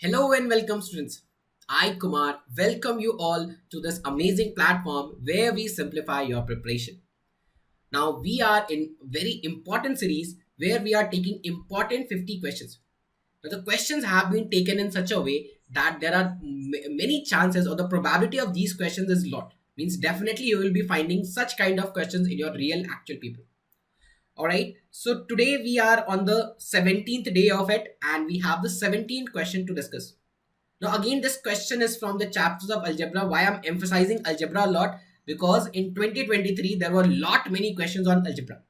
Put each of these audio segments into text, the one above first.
Hello and welcome, students. I, Kumar, welcome you all to this amazing platform where we simplify your preparation. Now, we are in very important series where we are taking important 50 questions. Now, the questions have been taken in such a way that there are many chances, or the probability of these questions is lot. Means definitely you will be finding such kind of questions in your real actual people. All right. So today we are on the 17th day of it, and we have the 17th question to discuss. Now, again, this question is from the chapters of algebra. Why I'm emphasizing algebra a lot? Because in 2023, there were a lot many questions on algebra.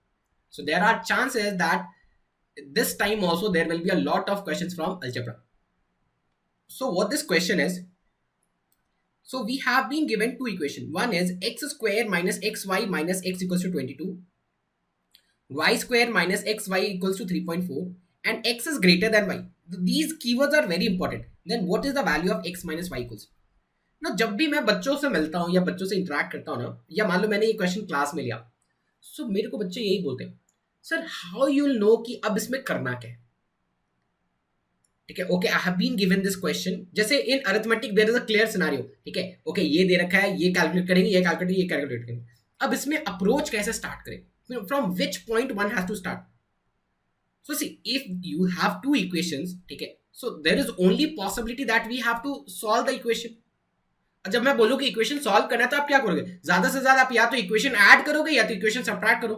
So there are chances that this time also there will be a lot of questions from algebra. So what this question is, so we have been given two equations. One is x square minus xy minus x equals to 22, y square minus xy equals to 3.4, and x is greater than y. These keywords are very important. Then what is the value of x minus y equals? ना जब भी मैं बच्चों से मिलता हूँ या बच्चों से इंटरेक्ट करता हूँ ना, या मान लो मैंने ये क्वेश्चन क्लास में लिया, सो मेरे को बच्चे यही बोलते हैं, sir how you will know कि अब इसमें करना क्या है. ठीक है, okay, I have been given this question. जैसे in arithmetic there is a clear scenario. ठीक है, ओके, ये दे रखा है, ये कैलकुलेट करेंगे, ये कैलकुलेट करेंगे. अब इसमें अप्रोच कैसे स्टार्ट करें, from which point one has to start. So see, if you have two equations, ठीक है, so there is only possibility that we have to solve the equation. जब मैं बोलूं कि इक्वेशन सॉल्व करना है तो आप क्या करोगे? ज्यादा से ज्यादा आप या तो इक्वेशन ऐड करोगे या तो इक्वेशन सब्ट्रैक्ट करो.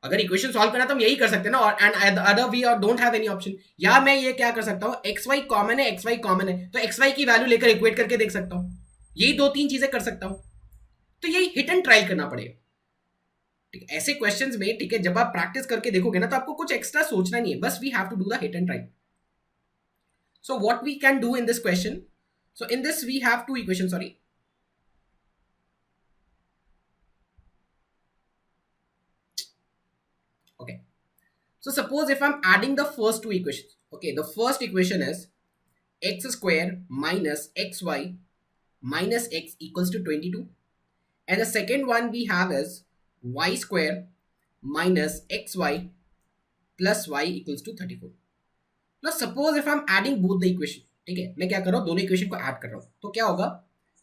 अगर इक्वेशन सॉल्व करना है तो हम यही कर सकते हैं ना, और एंड अदर वी और डोंट हैव एनी ऑप्शन. या मैं ये क्या कर सकता हूं, एक्स वाई कॉमन है, एक्स वाई कॉमन है तो एक्स वाई की वैल्यू लेकर इक्वेट करके देख सकता हूं. यही दो तीन चीजें कर सकता हूं. तो यही हिट एंड ट्रायल करना पड़ेगा. ठीक है, ऐसे क्वेश्चंस में, ठीक है, जब आप प्रैक्टिस करके देखोगे ना तो आपको कुछ एक्स्ट्रा सोचना नहीं है, बस we have to do the hit and trial. So what we can do in this question, so in this we have two equations, sorry. Okay, so suppose if I'm adding the first two equations. Okay, the first equation is x square minus xy minus x equals to 22, and the second one we have is y square minus xy plus y equals to 34. Now suppose if I'm adding both the equation, ठीक है, मैं क्या कर रहा हूँ, दोनों equation को add कर रहा हूँ, तो क्या होगा?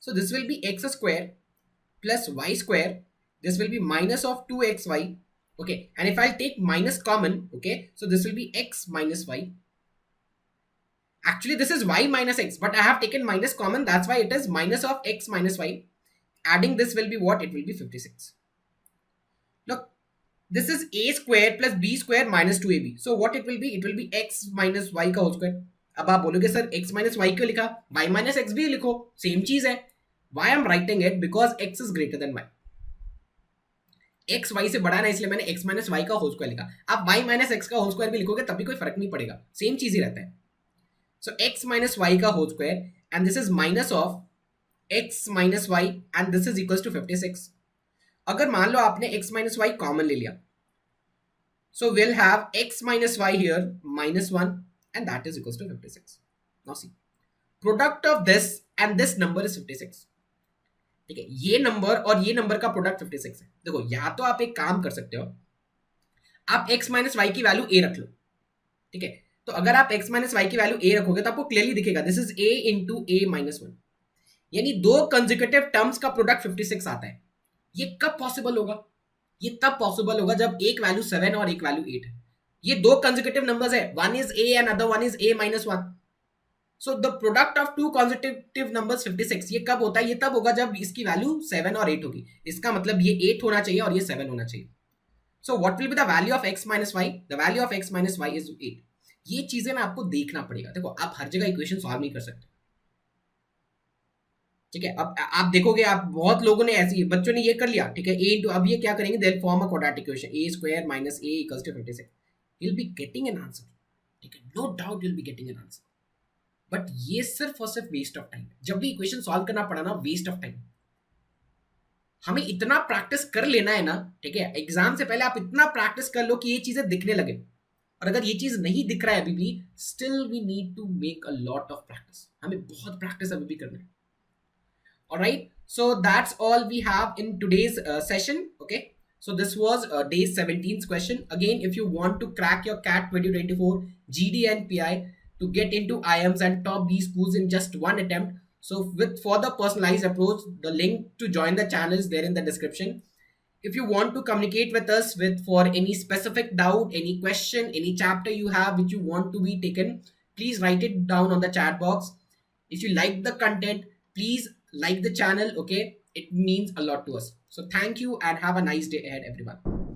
So this will be x square plus y square, this will be minus of 2xy. Okay, and if I'll take minus common, okay, so this will be x minus y. Actually this is y minus x, but I have taken minus common, that's why it is minus of x minus y. Adding this will be what? It will be 56. Look, this is a square plus b square minus 2ab. So what it will be? It will be x minus y का whole square. अब आप बोलोगे sir x minus y क्यों लिखा? y minus x भी लिखो, same चीज है. Why I'm writing it? Because x is greater than y. x y से बड़ा ना, इसलिए मैंने x माइनस वाई का होल स्क्वायर लिखा. आप y माइनस एक्स का होल स्क्वायर भी लिखोगे तब भी कोई फर्क नहीं पड़ेगा, सेम चीज ही रहता है. सो x माइनस वाई का whole square, and this is minus of x minus y, and this is equals to 56. अगर मान लो आपने x माइनस वाई कॉमन ले लिया, so we'll have x minus y here minus 1, and that is equals to 56. Now see, product of this and this number is 56. ठीक है, ये number और ये नंबर का प्रोडक्ट 56 है. देखो, या तो आप एक काम कर सकते हो, आप x माइनस वाई की वैल्यू a रख लो. ठीक है, तो अगर आप x माइनस वाई की वैल्यू a रखोगे तो आपको क्लियरली दिखेगा this is a into a minus 1, यानी दो कंसेक्यूटिव टर्म्स का प्रोडक्ट 56 आता है. ये कब पॉसिबल होगा? ये तब पॉसिबल होगा जब एक वैल्यू 7 और एक वैल्यू 8 है. ये दो कंसेक्यूटिव नंबर्स है, one is a and other one is a minus 1. So the product of two consecutive numbers 56. ये कब होता है? ये तब होगा जब इसकी वैल्यू 7 और 8 होगी. इसका मतलब ये 8 होना चाहिए और ये 7 होना चाहिए. So what will be the value of x minus y? The value of x minus y is 8. ये चीजें ना आपको देखना पड़ेगा. देखो, आप हर जगह इक्वेशन सॉल्व नहीं कर सकते. ठीक है, अब आप देखोगे, आप बहुत लोगों ने ऐसी, बच्चों ने ये कर लिया. ठीक है, a इंटू, अब ये क्या करेंगे, they will form a quadratic equation, a square minus a equals to 56. You will be getting an answer. ठीक है, no doubt you will be getting an answer. But ये सिर्फ और सिर्फ वेस्ट ऑफ टाइम. जब भी इक्वेशन सॉल्व करना पड़ा ना, वेस्ट ऑफ टाइम. हमें इतना प्रैक्टिस कर लेना है ना, ठीक है, एग्जाम से पहले आप इतना प्रैक्टिस कर लो कि ये चीजें दिखने लगे. और अगर ये चीज नहीं दिख रहा है अभी भी, still we need to make a lot of practice. हमें बहुत प्रैक्टिस अभी भी करना है. Alright, so that's all we have in today's session. Okay, so this was day 17's question. Again, if you want to crack your CAT 2024 GD and PI, to get into IIMs and top these schools in just one attempt. So with for the personalized approach, the link to join the channel is there in the description. If you want to communicate with us with for any specific doubt, any question, any chapter you have which you want to be taken, please write it down on the chat box. If you like the content, please like the channel. Okay, it means a lot to us. So thank you and have a nice day ahead, everyone.